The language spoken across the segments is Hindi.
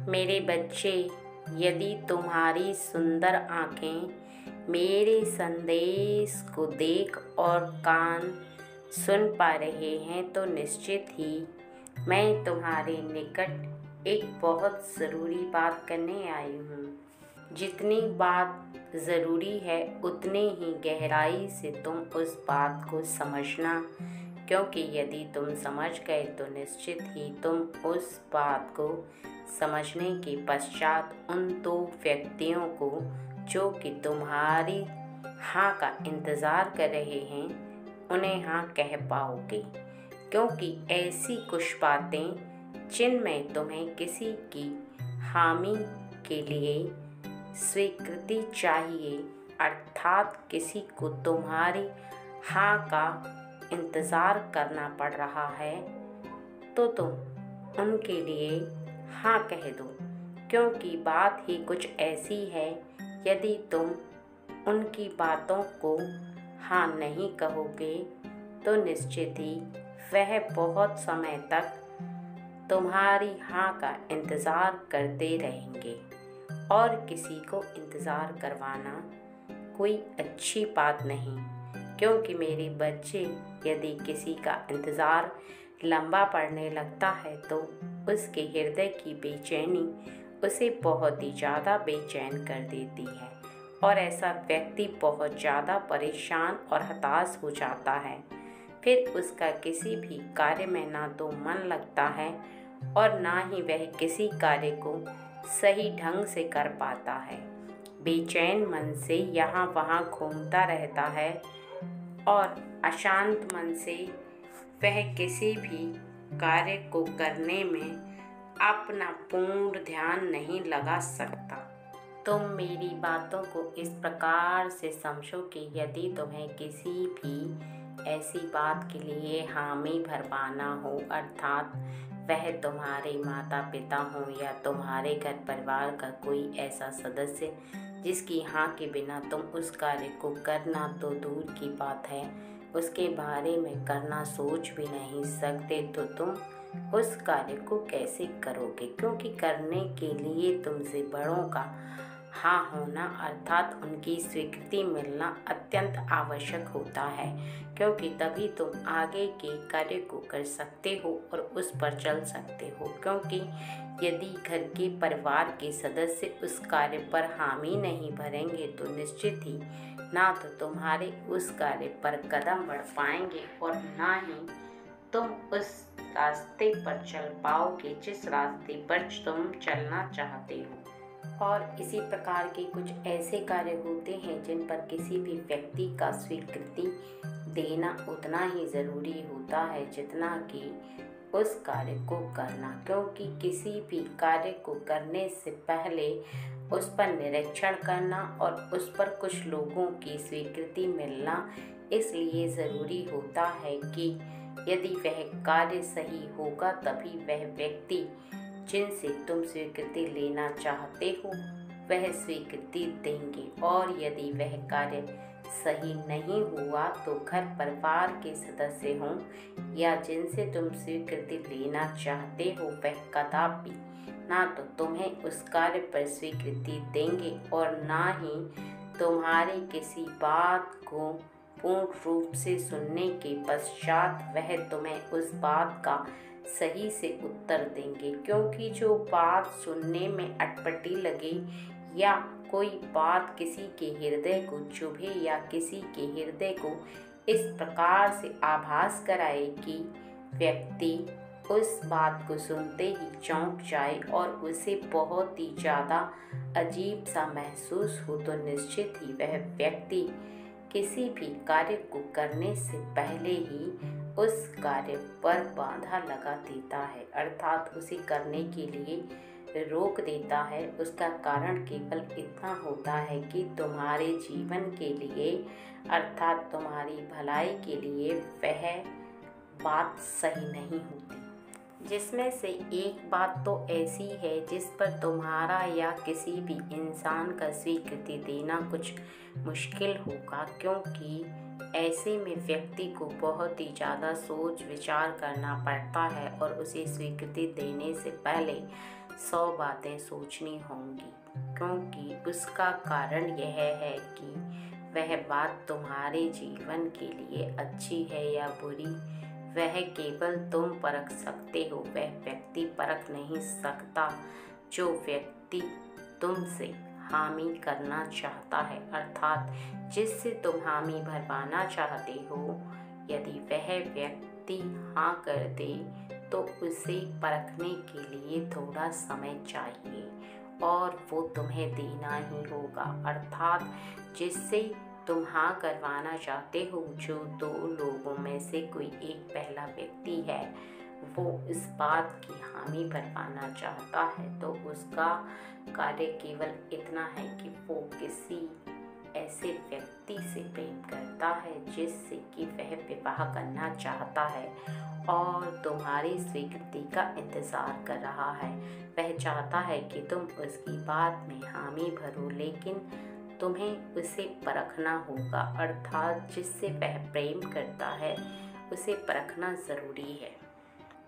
मेरे बच्चे, यदि तुम्हारी सुंदर आँखें मेरे संदेश को देख और कान सुन पा रहे हैं तो निश्चित ही मैं तुम्हारे निकट एक बहुत ज़रूरी बात करने आई हूँ। जितनी बात ज़रूरी है उतने ही गहराई से तुम उस बात को समझना, क्योंकि यदि तुम समझ गए तो निश्चित ही तुम उस बात को समझने के पश्चात उन दो व्यक्तियों को जो कि तुम्हारी हाँ का इंतज़ार कर रहे हैं उन्हें हाँ कह पाओगे, क्योंकि ऐसी कुछ बातें जिनमें तुम्हें किसी की हामी के लिए स्वीकृति चाहिए, अर्थात किसी को तुम्हारी हाँ का इंतज़ार करना पड़ रहा है, तो तुम उनके लिए हाँ कह दो, क्योंकि बात ही कुछ ऐसी है। यदि तुम उनकी बातों को हाँ नहीं कहोगे तो निश्चित ही वह बहुत समय तक तुम्हारी हाँ का इंतज़ार करते रहेंगे, और किसी को इंतज़ार करवाना कोई अच्छी बात नहीं, क्योंकि मेरे बच्चे, यदि किसी का इंतज़ार लंबा पड़ने लगता है तो उसके हृदय की बेचैनी उसे बहुत ही ज़्यादा बेचैन कर देती है, और ऐसा व्यक्ति बहुत ज़्यादा परेशान और हताश हो जाता है। फिर उसका किसी भी कार्य में ना तो मन लगता है और ना ही वह किसी कार्य को सही ढंग से कर पाता है। बेचैन मन से यहाँ वहाँ घूमता रहता है और अशांत मन से वह किसी भी कार्य को करने में अपना पूर्ण ध्यान नहीं लगा सकता। तुम मेरी बातों को इस प्रकार से समझो कि यदि तुम्हें किसी भी ऐसी बात के लिए हामी भरवाना हो, अर्थात वह तुम्हारे माता पिता हो या तुम्हारे घर परिवार का कोई ऐसा सदस्य जिसकी हाँ के बिना तुम उस कार्य को करना तो दूर की बात है, उसके बारे में करना सोच भी नहीं सकते, तो तुम उस कार्य को कैसे करोगे? क्योंकि करने के लिए तुमसे बड़ों का हाँ होना, अर्थात उनकी स्वीकृति मिलना अत्यंत आवश्यक होता है, क्योंकि तभी तुम आगे के कार्य को कर सकते हो और उस पर चल सकते हो। क्योंकि यदि घर के परिवार के सदस्य उस कार्य पर हामी नहीं भरेंगे तो निश्चित ही ना तो तुम्हारे उस कार्य पर कदम बढ़ पाएंगे और ना ही तुम उस रास्ते पर चल पाओगे जिस रास्ते पर तुम चलना चाहते हो। और इसी प्रकार के कुछ ऐसे कार्य होते हैं जिन पर किसी भी व्यक्ति का स्वीकृति देना उतना ही ज़रूरी होता है जितना कि उस कार्य को करना, क्योंकि किसी भी कार्य को करने से पहले उस पर निरीक्षण करना और उस पर कुछ लोगों की स्वीकृति मिलना इसलिए ज़रूरी होता है कि यदि वह कार्य सही होगा तभी वह व्यक्ति जिनसे तुम स्वीकृति लेना चाहते हो वह स्वीकृति देंगे, और यदि वह कार्य सही नहीं हुआ तो घर परिवार के सदस्य हों या जिनसे तुम स्वीकृति लेना चाहते हो वह कदापि ना तो तुम्हें उस कार्य पर स्वीकृति देंगे और ना ही तुम्हारी किसी बात को पूर्ण रूप से सुनने के पश्चात वह तुम्हें उस बात का सही से उत्तर देंगे। क्योंकि जो बात सुनने में अटपटी लगे या कोई बात किसी के हृदय को चुभे या किसी के हृदय को इस प्रकार से आभास कराए कि व्यक्ति उस बात को सुनते ही चौंक जाए और उसे बहुत ही ज़्यादा अजीब सा महसूस हो, तो निश्चित ही वह व्यक्ति किसी भी कार्य को करने से पहले ही उस कार्य पर बाधा लगा देता है, अर्थात उसे करने के लिए रोक देता है। उसका कारण केवल इतना होता है कि तुम्हारे जीवन के लिए, अर्थात तुम्हारी भलाई के लिए वह बात सही नहीं होती। जिसमें से एक बात तो ऐसी है जिस पर तुम्हारा या किसी भी इंसान का स्वीकृति देना कुछ मुश्किल होगा, क्योंकि ऐसे में व्यक्ति को बहुत ही ज़्यादा सोच विचार करना पड़ता है और उसे स्वीकृति देने से पहले 100 बातें सोचनी होंगी, क्योंकि उसका कारण यह है कि वह बात तुम्हारे जीवन के लिए अच्छी है या बुरी, वह केवल तुम परख सकते हो। वह व्यक्ति परख नहीं सकता जो व्यक्ति तुमसे हामी करना चाहता है, अर्थात जिससे तुम हामी भरवाना चाहते हो। यदि वह व्यक्ति हाँ कर दे तो उसे परखने के लिए थोड़ा समय चाहिए और वो तुम्हें देना ही होगा, अर्थात जिससे तुम हाँ करवाना चाहते हो। जो 2 लोगों में से कोई एक पहला व्यक्ति है, वो इस बात की हामी भरवाना चाहता है, तो उसका कार्य केवल इतना है कि वो किसी ऐसे व्यक्ति से प्रेम करता है जिससे कि वह विवाह करना चाहता है और तुम्हारी स्वीकृति का इंतज़ार कर रहा है। वह चाहता है कि तुम उसकी बात में हामी भरो, लेकिन तुम्हें उसे परखना होगा, अर्थात जिससे वह प्रेम करता है उसे परखना ज़रूरी है।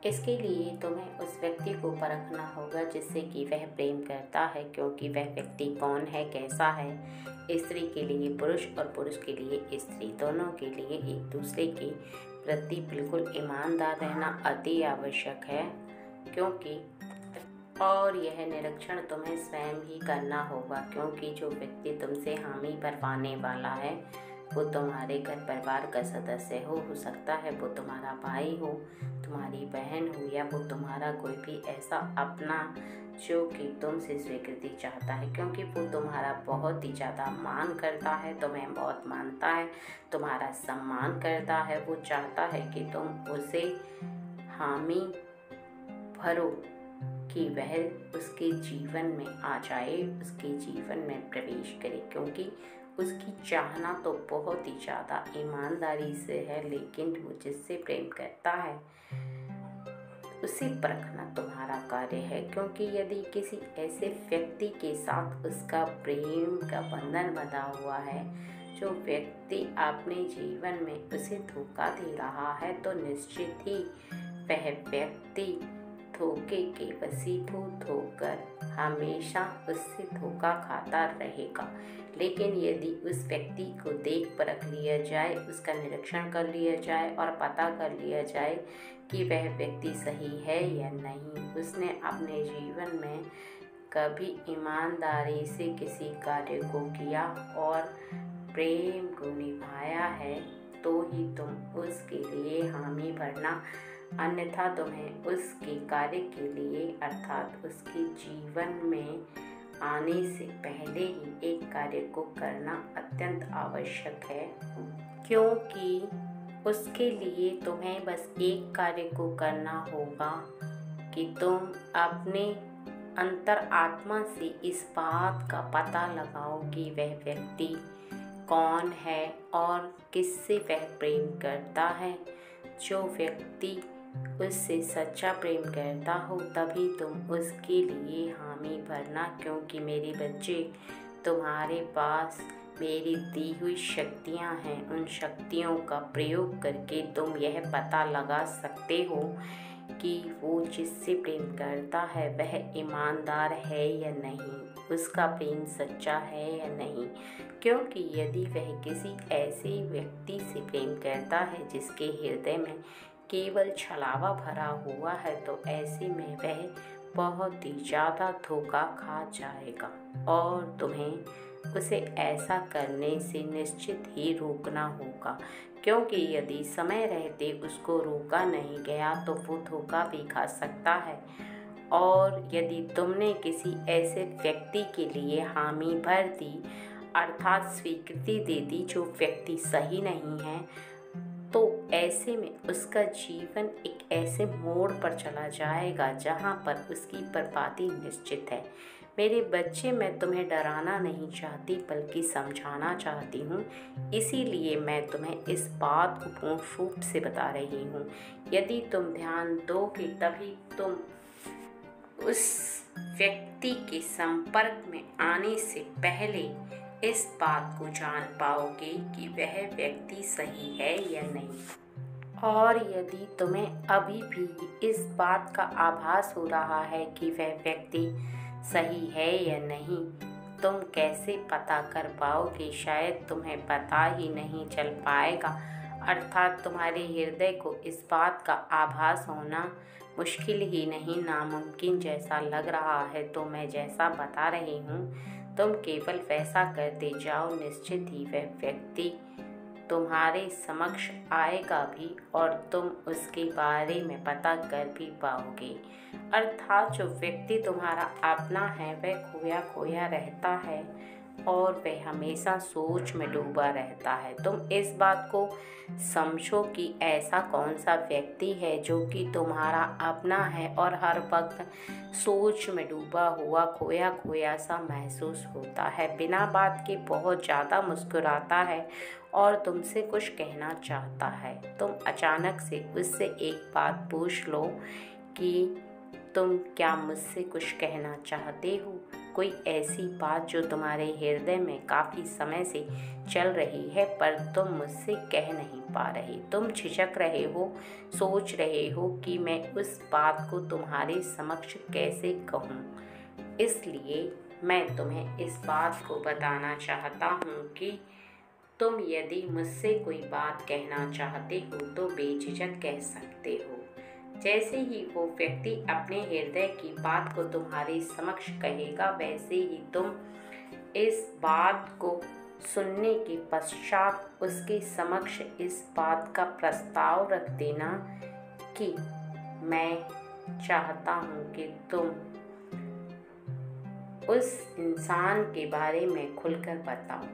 इसके लिए तुम्हें उस व्यक्ति को परखना होगा जिससे कि वह प्रेम करता है, क्योंकि वह व्यक्ति कौन है, कैसा है। स्त्री के लिए पुरुष और पुरुष के लिए स्त्री, दोनों के लिए एक दूसरे के प्रति बिल्कुल ईमानदार रहना अति आवश्यक है, क्योंकि और यह निरीक्षण तुम्हें स्वयं ही करना होगा, क्योंकि जो व्यक्ति तुमसे हामी भरवाने वाला है वो तुम्हारे घर परिवार का सदस्य हो सकता है वो तुम्हारा भाई हो, तुम्हारी बहन हो, या वो तुम्हारा कोई भी ऐसा अपना जो कि तुमसे स्वीकृति चाहता है, क्योंकि वो तुम्हारा बहुत ही ज़्यादा मान करता है, तुम्हें बहुत मानता है, तुम्हारा सम्मान करता है। वो चाहता है कि तुम उसे हामी भरो, कि वह उसके जीवन में आ जाए, उसके जीवन में प्रवेश करे, क्योंकि उसकी चाहना तो बहुत ही ज़्यादा ईमानदारी से है, लेकिन वो जिससे प्रेम करता है उसे परखना तुम्हारा कार्य है। क्योंकि यदि किसी ऐसे व्यक्ति के साथ उसका प्रेम का बंधन बंधा हुआ है, जो व्यक्ति अपने जीवन में उसे धोखा दे रहा है, तो निश्चित ही वह व्यक्ति धोखे के वशीभूत होकर हमेशा उससे धोखा खाता रहेगा। लेकिन यदि उस व्यक्ति को देख परख लिया जाए, उसका निरीक्षण कर लिया जाए और पता कर लिया जाए कि वह व्यक्ति सही है या नहीं, उसने अपने जीवन में कभी ईमानदारी से किसी कार्य को किया और प्रेम को निभाया है, तो ही तुम उसके लिए हामी भरना, अन्यथा तुम्हें उसके कार्य के लिए अर्थात उसके जीवन में आने से पहले ही एक कार्य को करना अत्यंत आवश्यक है, क्योंकि उसके लिए तुम्हें बस एक कार्य को करना होगा कि तुम अपने अंतर आत्मा से इस बात का पता लगाओ कि वह व्यक्ति कौन है और किससे वह प्रेम करता है। जो व्यक्ति उससे सच्चा प्रेम करता हो तभी तुम उसके लिए हामी भरना, क्योंकि मेरे बच्चे तुम्हारे पास मेरी दी हुई शक्तियाँ हैं। उन शक्तियों का प्रयोग करके तुम यह पता लगा सकते हो कि वो जिससे प्रेम करता है वह ईमानदार है या नहीं, उसका प्रेम सच्चा है या नहीं। क्योंकि यदि वह किसी ऐसे व्यक्ति से प्रेम करता है जिसके हृदय में केवल छलावा भरा हुआ है, तो ऐसे में वह बहुत ही ज़्यादा धोखा खा जाएगा और तुम्हें उसे ऐसा करने से निश्चित ही रोकना होगा। क्योंकि यदि समय रहते उसको रोका नहीं गया तो वो धोखा भी खा सकता है। और यदि तुमने किसी ऐसे व्यक्ति के लिए हामी भर दी, अर्थात स्वीकृति दे दी जो व्यक्ति सही नहीं है, तो ऐसे में उसका जीवन एक ऐसे मोड़ पर चला जाएगा जहाँ पर उसकी बर्बादी निश्चित है। मेरे बच्चे, मैं तुम्हें डराना नहीं चाहती बल्कि समझाना चाहती हूँ, इसीलिए मैं तुम्हें इस बात को पूर्ण रूप से बता रही हूँ। यदि तुम ध्यान दोगे तभी तुम उस व्यक्ति के संपर्क में आने से पहले इस बात को जान पाओगे कि वह व्यक्ति सही है या नहीं। और यदि तुम्हें अभी भी इस बात का आभास हो रहा है कि वह व्यक्ति सही है या नहीं, तुम कैसे पता कर पाओगे? शायद तुम्हें पता ही नहीं चल पाएगा। अर्थात तुम्हारे हृदय को इस बात का आभास होना मुश्किल ही नहीं, नामुमकिन जैसा लग रहा है। तो मैं जैसा बता रही हूँ, तुम केवल वैसा करते जाओ। निश्चित ही वह व्यक्ति तुम्हारे समक्ष आएगा भी और तुम उसके बारे में पता कर भी पाओगे। अर्थात जो व्यक्ति तुम्हारा अपना है वह खोया खोया रहता है और वह हमेशा सोच में डूबा रहता है। तुम इस बात को समझो कि ऐसा कौन सा व्यक्ति है जो कि तुम्हारा अपना है और हर वक्त सोच में डूबा हुआ खोया खोया सा महसूस होता है, बिना बात के बहुत ज़्यादा मुस्कुराता है और तुमसे कुछ कहना चाहता है। तुम अचानक से उससे एक बात पूछ लो कि तुम क्या मुझसे कुछ कहना चाहते हो? कोई ऐसी बात जो तुम्हारे हृदय में काफ़ी समय से चल रही है पर तुम मुझसे कह नहीं पा रहे। तुम झिझक रहे हो, सोच रहे हो कि मैं उस बात को तुम्हारे समक्ष कैसे कहूँ। इसलिए मैं तुम्हें इस बात को बताना चाहता हूँ कि तुम यदि मुझसे कोई बात कहना चाहते हो तो बेझिझक कह सकते हो। जैसे ही वो व्यक्ति अपने हृदय की बात को तुम्हारे समक्ष कहेगा, वैसे ही तुम इस बात को सुनने के पश्चात उसके समक्ष इस बात का प्रस्ताव रख देना कि मैं चाहता हूँ कि तुम उस इंसान के बारे में खुलकर बताओ,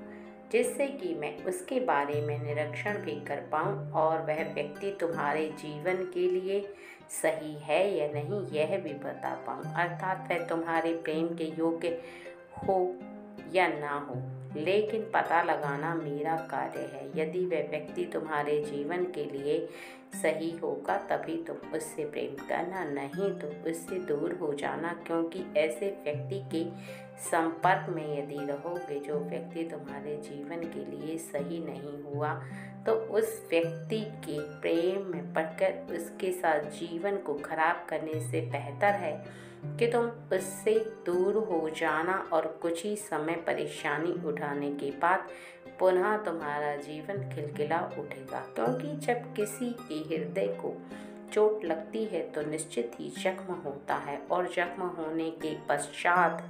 जिससे कि मैं उसके बारे में निरीक्षण भी कर पाऊँ और वह व्यक्ति तुम्हारे जीवन के लिए सही है या नहीं यह भी बता पाऊँ। अर्थात वह तुम्हारे प्रेम के योग्य हो या ना हो, लेकिन पता लगाना मेरा कार्य है। यदि वह व्यक्ति तुम्हारे जीवन के लिए सही होगा तभी तुम उससे प्रेम करना, नहीं तो उससे दूर हो जाना, क्योंकि ऐसे व्यक्ति के संपर्क में यदि रहोगे जो व्यक्ति तुम्हारे जीवन के लिए सही नहीं हुआ तो उस व्यक्ति के प्रेम में पड़कर उसके साथ जीवन को खराब करने से बेहतर है कि तुम उससे दूर हो जाना और कुछ ही समय परेशानी उठाने के बाद पुनः तुम्हारा जीवन खिलखिला उठेगा। क्योंकि जब किसी के हृदय को चोट लगती है तो निश्चित ही जख्म होता है और जख्म होने के पश्चात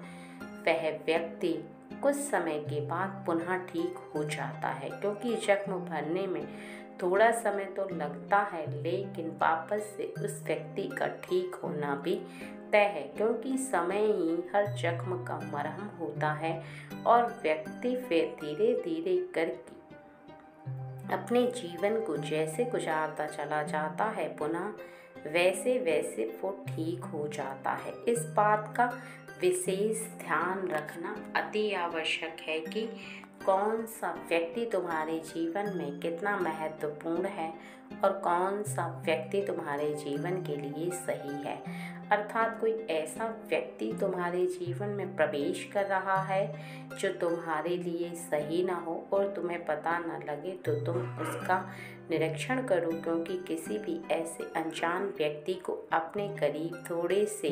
वह व्यक्ति कुछ समय के बाद पुनः ठीक हो जाता है। क्योंकि जख्म भरने में थोड़ा समय तो लगता है, लेकिन वापस से उस व्यक्ति का ठीक होना भी तय है, क्योंकि समय ही हर जख्म का मरहम होता है और व्यक्ति फिर धीरे धीरे करके अपने जीवन को जैसे गुजारता चला जाता है पुनः वैसे वैसे वो ठीक हो जाता है। इस बात का विशेष ध्यान रखना अति आवश्यक है कि कौन सा व्यक्ति तुम्हारे जीवन में कितना महत्वपूर्ण है और कौन सा व्यक्ति तुम्हारे जीवन के लिए सही है। अर्थात कोई ऐसा व्यक्ति तुम्हारे जीवन में प्रवेश कर रहा है जो तुम्हारे लिए सही ना हो और तुम्हें पता न लगे तो तुम उसका निरीक्षण करो, क्योंकि किसी भी ऐसे अनजान व्यक्ति को अपने करीब थोड़े से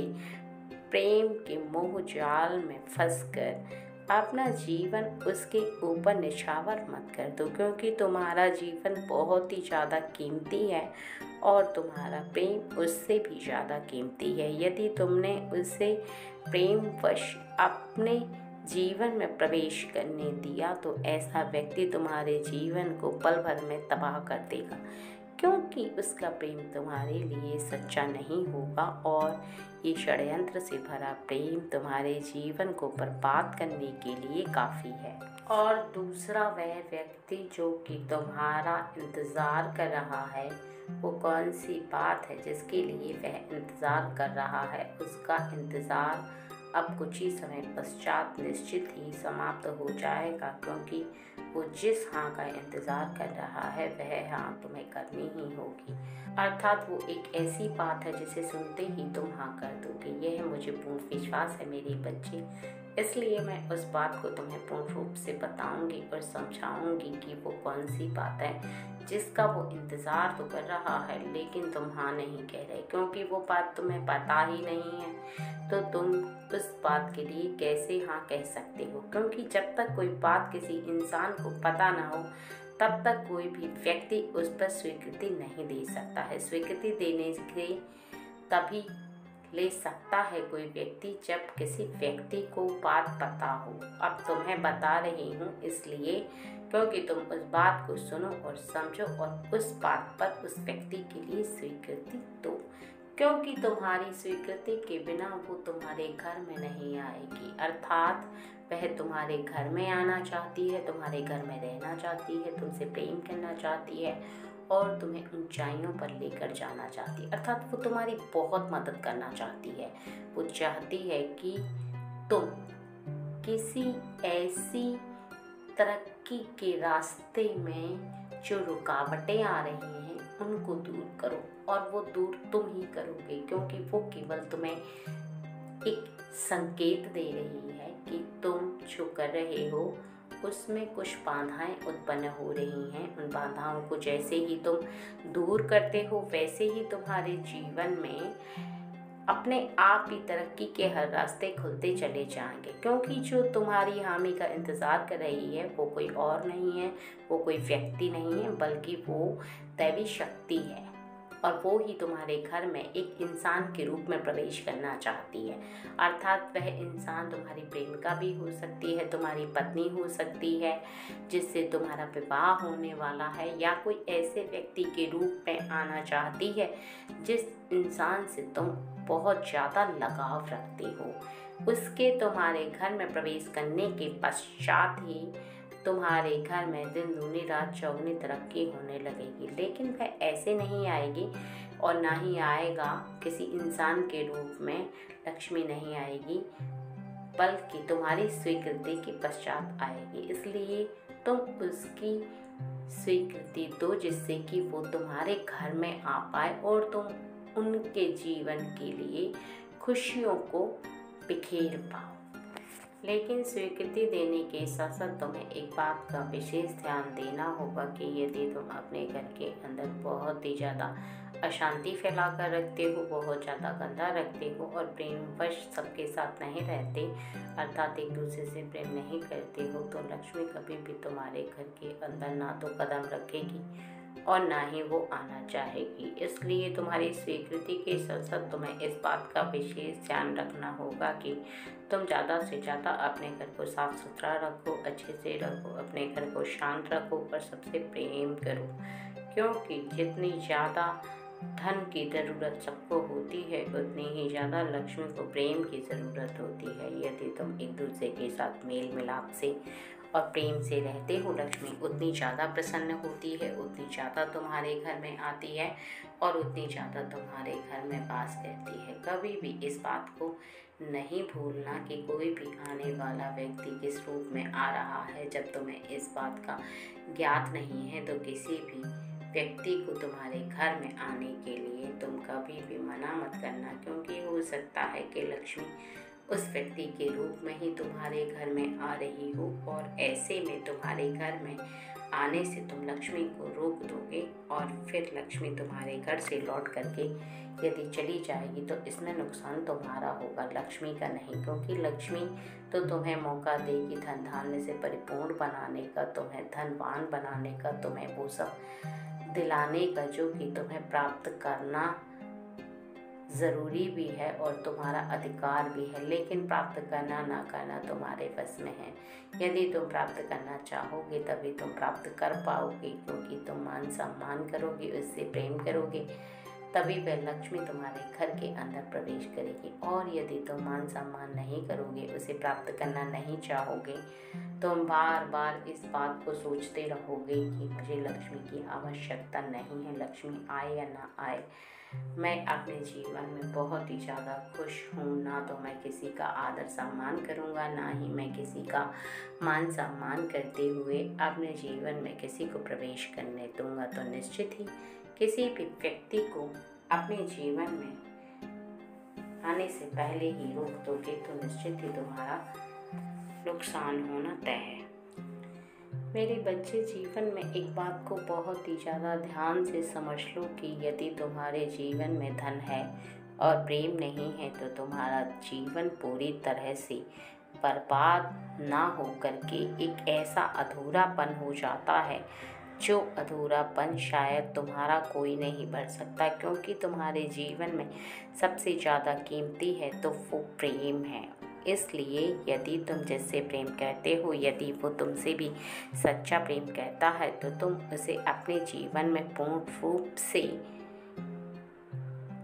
प्रेम के मोह जाल में फंसकर अपना जीवन उसके ऊपर निछावर मत कर दो, क्योंकि तुम्हारा जीवन बहुत ही ज़्यादा कीमती है और तुम्हारा प्रेम उससे भी ज़्यादा कीमती है। यदि तुमने उसे प्रेमवश अपने जीवन में प्रवेश करने दिया तो ऐसा व्यक्ति तुम्हारे जीवन को पल भर में तबाह कर देगा, क्योंकि उसका प्रेम तुम्हारे लिए सच्चा नहीं होगा और ये षड्यंत्र से भरा प्रेम तुम्हारे जीवन को बर्बाद करने के लिए काफ़ी है। और दूसरा वह व्यक्ति जो कि तुम्हारा इंतज़ार कर रहा है, वो कौन सी बात है जिसके लिए वह इंतज़ार कर रहा है, उसका इंतज़ार अब कुछ ही समय पश्चात निश्चित ही समाप्त हो जाएगा, क्योंकि वो जिस हाँ का इंतज़ार कर रहा है वह हाँ तुम्हें करनी ही होगी। अर्थात वो एक ऐसी बात है जिसे सुनते ही तुम हाँ कर दोगे। यह मुझे पूर्ण विश्वास है मेरे बच्चे। इसलिए मैं उस बात को तुम्हें पूर्ण रूप से बताऊंगी और समझाऊंगी कि वो कौन सी बात है जिसका वो इंतज़ार तो कर रहा है, लेकिन तुम हाँ नहीं कह रहे क्योंकि वो बात तुम्हें पता ही नहीं है। तो तुम उस बात के लिए कैसे हाँ कह सकते हो? क्योंकि जब तक कोई बात किसी इंसान को पता ना हो तब तक कोई भी व्यक्ति उस पर स्वीकृति नहीं दे सकता है। स्वीकृति देने के तभी ले सकता है कोई व्यक्ति जब किसी व्यक्ति को बात पता हो। अब तुम्हें बता रही हूँ इसलिए क्योंकि तुम उस बात को सुनो और समझो और उस बात पर उस व्यक्ति के लिए स्वीकृति दो, क्योंकि तुम्हारी स्वीकृति के बिना वो तुम्हारे घर में नहीं आएगी। अर्थात वह तुम्हारे घर में आना चाहती है, तुम्हारे घर में रहना चाहती है, तुमसे प्रेम करना चाहती है और तुम्हें ऊंचाइयों पर लेकर जाना चाहती है। अर्थात वो तुम्हारी बहुत मदद करना चाहती है। वो चाहती है कि तुम किसी ऐसी तरक्की के रास्ते में जो रुकावटें आ रही हैं उनको दूर करो, और वो दूर तुम ही करोगे, क्योंकि वो केवल तुम्हें एक संकेत दे रही है कि तुम जो कर रहे हो उसमें कुछ बाधाएं उत्पन्न हो रही हैं। उन बाधाओं को जैसे ही तुम दूर करते हो वैसे ही तुम्हारे जीवन में अपने आप ही तरक्की के हर रास्ते खुलते चले जाएंगे, क्योंकि जो तुम्हारी हामी का इंतज़ार कर रही है वो कोई और नहीं है, वो कोई व्यक्ति नहीं है, बल्कि वो दैवी शक्ति है। और वो ही तुम्हारे घर में एक इंसान के रूप में प्रवेश करना चाहती है। अर्थात वह इंसान तुम्हारी प्रेमिका भी हो सकती है, तुम्हारी पत्नी हो सकती है जिससे तुम्हारा विवाह होने वाला है, या कोई ऐसे व्यक्ति के रूप में आना चाहती है जिस इंसान से तुम बहुत ज़्यादा लगाव रखते हो। उसके तुम्हारे घर में प्रवेश करने के पश्चात ही तुम्हारे घर में दिन दूनी रात चौगुनी तरक्की होने लगेगी। लेकिन वह ऐसे नहीं आएगी और ना ही आएगा किसी इंसान के रूप में, लक्ष्मी नहीं आएगी, बल्कि तुम्हारी स्वीकृति के पश्चात आएगी। इसलिए तुम उसकी स्वीकृति दो जिससे कि वो तुम्हारे घर में आ पाए और तुम उनके जीवन के लिए खुशियों को बिखेर पाओ। लेकिन स्वीकृति देने के साथ साथ तुम्हें एक बात का विशेष ध्यान देना होगा कि यदि तुम अपने घर के अंदर बहुत ही ज़्यादा अशांति फैला कर रखते हो, बहुत ज़्यादा गंदा रखते हो और प्रेमवश सबके साथ नहीं रहते, अर्थात एक दूसरे से प्रेम नहीं करते हो, तो लक्ष्मी कभी भी तुम्हारे घर के अंदर ना तो कदम रखेगी और ना ही वो आना चाहेगी। इसलिए तुम्हारी स्वीकृति के साथ साथ तुम्हें इस बात का विशेष ध्यान रखना होगा कि तुम ज़्यादा से ज़्यादा अपने घर को साफ सुथरा रखो, अच्छे से रखो, अपने घर को शांत रखो और सबसे प्रेम करो, क्योंकि जितनी ज़्यादा धन की ज़रूरत सबको होती है उतनी ही ज़्यादा लक्ष्मी को प्रेम की ज़रूरत होती है। यदि तुम एक दूसरे के साथ मेल मिलाप से और प्रेम से रहते हो, लक्ष्मी उतनी ज़्यादा प्रसन्न होती है, उतनी ज़्यादा तुम्हारे घर में आती है और उतनी ज़्यादा तुम्हारे घर में वास करती है। कभी भी इस बात को नहीं भूलना कि कोई भी आने वाला व्यक्ति किस रूप में आ रहा है। जब तुम्हें इस बात का ज्ञात नहीं है तो किसी भी व्यक्ति को तुम्हारे घर में आने के लिए तुम कभी भी मना मत करना, क्योंकि हो सकता है कि लक्ष्मी उस व्यक्ति के रूप में ही तुम्हारे घर में आ रही हो और ऐसे में तुम्हारे घर में आने से तुम लक्ष्मी को रोक दोगे और फिर लक्ष्मी तुम्हारे घर से लौट करके यदि चली जाएगी तो इसमें नुकसान तुम्हारा होगा, लक्ष्मी का नहीं, क्योंकि लक्ष्मी तो तुम्हें मौका देगी धन धान्य से परिपूर्ण बनाने का, तुम्हें धनवान बनाने का, तुम्हें वो सब दिलाने का जो कि तुम्हें प्राप्त करना ज़रूरी भी है और तुम्हारा अधिकार भी है। लेकिन प्राप्त करना ना करना तुम्हारे बस में है। यदि तुम प्राप्त करना चाहोगे तभी तुम प्राप्त कर पाओगे, क्योंकि तुम मान सम्मान करोगे, उससे प्रेम करोगे, तभी वह लक्ष्मी तुम्हारे घर के अंदर प्रवेश करेगी। और यदि तुम मान सम्मान नहीं करोगे, उसे प्राप्त करना नहीं चाहोगे, तुम बार बार इस बात को सोचते रहोगे कि मुझे लक्ष्मी की आवश्यकता नहीं है, लक्ष्मी आए या ना आए, मैं अपने जीवन में बहुत ही ज़्यादा खुश हूँ, ना तो मैं किसी का आदर सम्मान करूँगा, ना ही मैं किसी का मान सम्मान करते हुए अपने जीवन में किसी को प्रवेश करने दूँगा। तो निश्चित ही किसी भी व्यक्ति को अपने जीवन में आने से पहले ही रोक दोगे तो निश्चित ही तुम्हारा नुकसान होना तय है। मेरे बच्चे, जीवन में एक बात को बहुत ही ज़्यादा ध्यान से समझ लो कि यदि तुम्हारे जीवन में धन है और प्रेम नहीं है तो तुम्हारा जीवन पूरी तरह से बर्बाद ना हो करके एक ऐसा अधूरापन हो जाता है, जो अधूरापन शायद तुम्हारा कोई नहीं भर सकता, क्योंकि तुम्हारे जीवन में सबसे ज़्यादा कीमती है तो वो प्रेम है। इसलिए यदि तुम जिससे प्रेम करते हो, यदि वो तुमसे भी सच्चा प्रेम करता है, तो तुम उसे अपने जीवन में पूर्ण रूप से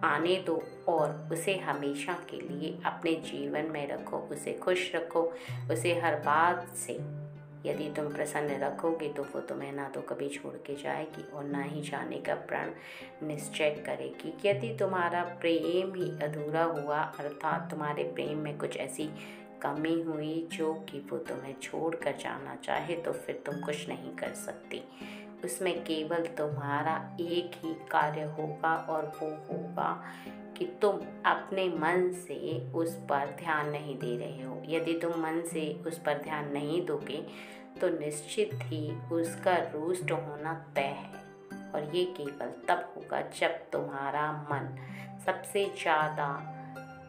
आने दो और उसे हमेशा के लिए अपने जीवन में रखो, उसे खुश रखो, उसे हर बात से यदि तुम प्रसन्न रखोगे तो वो तुम्हें ना तो कभी छोड़ के जाएगी और ना ही जाने का प्रण निश्चय करेगी। यदि तुम्हारा प्रेम ही अधूरा हुआ, अर्थात तुम्हारे प्रेम में कुछ ऐसी कमी हुई जो कि वो तुम्हें छोड़ कर जाना चाहे, तो फिर तुम कुछ नहीं कर सकती। उसमें केवल तुम्हारा एक ही कार्य होगा और वो होगा कि तुम अपने मन से उस पर ध्यान नहीं दे रहे हो। यदि तुम मन से उस पर ध्यान नहीं दोगे तो निश्चित ही उसका रुष्ट होना तय है, और ये केवल तब होगा जब तुम्हारा मन सबसे ज़्यादा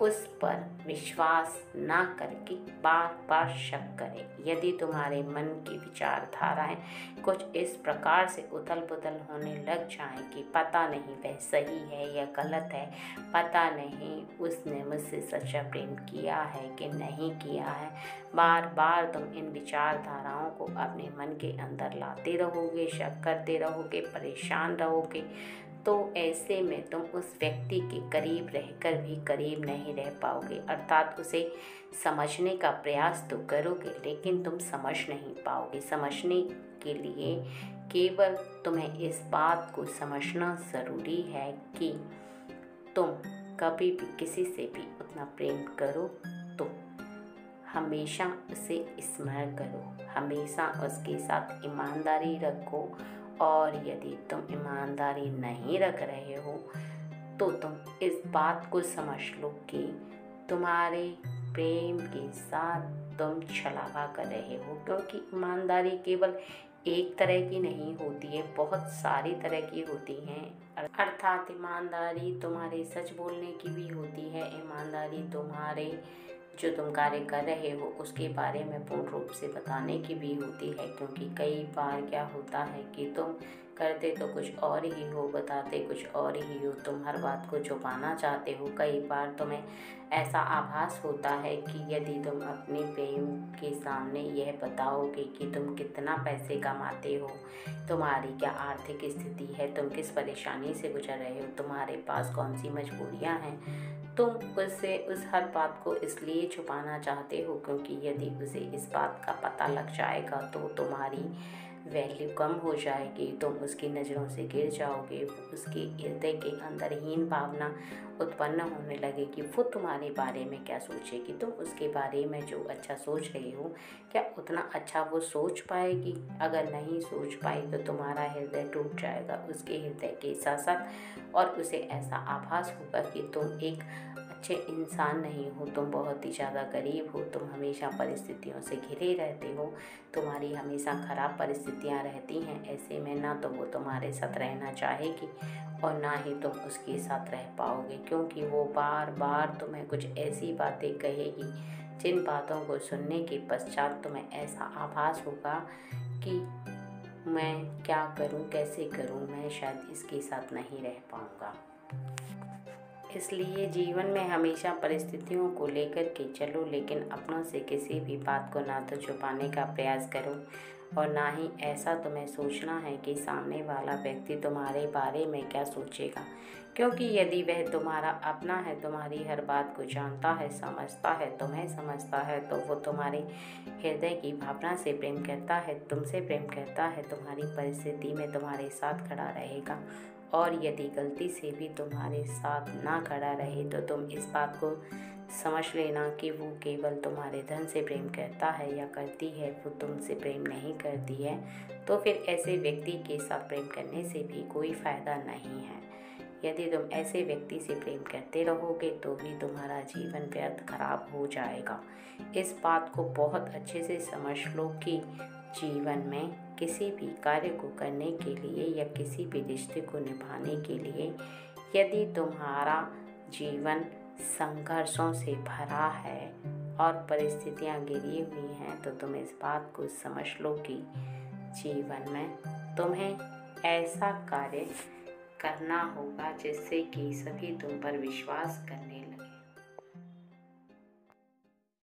उस पर विश्वास ना करके बार बार शक करे। यदि तुम्हारे मन की विचारधाराएं कुछ इस प्रकार से उथल पुथल होने लग जाएं कि पता नहीं वह सही है या गलत है, पता नहीं उसने मुझसे सच्चा प्रेम किया है कि नहीं किया है, बार बार तुम इन विचारधाराओं को अपने मन के अंदर लाते रहोगे, शक करते रहोगे, परेशान रहोगे, तो ऐसे में तुम उस व्यक्ति के करीब रहकर भी करीब नहीं रह पाओगे। अर्थात उसे समझने का प्रयास तो करोगे लेकिन तुम समझ नहीं पाओगे। समझने के लिए केवल तुम्हें इस बात को समझना ज़रूरी है कि तुम कभी भी किसी से भी उतना प्रेम करो तो हमेशा उसे स्मरण करो, हमेशा उसके साथ ईमानदारी रखो, और यदि तुम ईमानदारी नहीं रख रहे हो तो तुम इस बात को समझ लो कि तुम्हारे प्रेम के साथ तुम छलावा कर रहे हो, क्योंकि ईमानदारी केवल एक तरह की नहीं होती है, बहुत सारी तरह की होती हैं। अर्थात ईमानदारी तुम्हारे सच बोलने की भी होती है, ईमानदारी तुम्हारे जो तुम कार्य कर रहे हो उसके बारे में पूर्ण रूप से बताने की भी होती है, क्योंकि कई बार क्या होता है कि तुम करते तो कुछ और ही हो, बताते कुछ और ही हो, तुम हर बात को छुपाना चाहते हो। कई बार तुम्हें ऐसा आभास होता है कि यदि तुम अपने प्रेम के सामने यह बताओगे कि तुम कितना पैसे कमाते हो, तुम्हारी क्या आर्थिक स्थिति है, तुम किस परेशानी से गुजर रहे हो, तुम्हारे पास कौन सी मजबूरियां हैं, तुम उससे उस हर बात को इसलिए छुपाना चाहते हो क्योंकि यदि उसे इस बात का पता लग जाएगा तो तुम्हारी वैल्यू कम हो जाएगी, तुम उसकी नज़रों से गिर जाओगे, उसके हृदय के अंदर हीन भावना उत्पन्न होने लगेगी। वो तुम्हारे बारे में क्या सोचेगी, तुम उसके बारे में जो अच्छा सोच रही हो क्या उतना अच्छा वो सोच पाएगी? अगर नहीं सोच पाई तो तुम्हारा हृदय टूट जाएगा उसके हृदय के साथ साथ, और उसे ऐसा आभास होगा कि तुम एक अच्छे इंसान नहीं हो, तुम बहुत ही ज़्यादा गरीब हो, तुम हमेशा परिस्थितियों से घिरे रहते हो, तुम्हारी हमेशा ख़राब परिस्थितियाँ रहती हैं। ऐसे में ना तो वो तुम्हारे साथ रहना चाहेगी और ना ही तुम उसके साथ रह पाओगे, क्योंकि वो बार बार तुम्हें कुछ ऐसी बातें कहेगी जिन बातों को सुनने के पश्चात तुम्हें ऐसा आभास होगा कि मैं क्या करूं, कैसे करूं, मैं शायद इसके साथ नहीं रह पाऊंगा। इसलिए जीवन में हमेशा परिस्थितियों को लेकर के चलो, लेकिन अपनों से किसी भी बात को ना तो छुपाने का प्रयास करो और ना ही ऐसा तुम्हें सोचना है कि सामने वाला व्यक्ति तुम्हारे बारे में क्या सोचेगा, क्योंकि यदि वह तुम्हारा अपना है, तुम्हारी हर बात को जानता है, समझता है, तुम्हें समझता है, तो वो तुम्हारे हृदय की भावना से प्रेम करता है, तुमसे प्रेम करता है, तुम्हारी परिस्थिति में तुम्हारे साथ खड़ा रहेगा। और यदि गलती से भी तुम्हारे साथ ना खड़ा रहे तो तुम इस बात को समझ लेना कि वो केवल तुम्हारे धन से प्रेम करता है या करती है, वो तुमसे प्रेम नहीं करती है। तो फिर ऐसे व्यक्ति के साथ प्रेम करने से भी कोई फ़ायदा नहीं है, यदि तुम ऐसे व्यक्ति से प्रेम करते रहोगे तो भी तुम्हारा जीवन व्यर्थ खराब हो जाएगा। इस बात को बहुत अच्छे से समझ लो कि जीवन में किसी भी कार्य को करने के लिए या किसी भी रिश्ते को निभाने के लिए यदि तुम्हारा जीवन संघर्षों से भरा है और परिस्थितियाँ घिरी हुई हैं तो तुम इस बात को समझ लो कि जीवन में तुम्हें ऐसा कार्य करना होगा जिससे कि सभी तुम पर विश्वास करने लगे।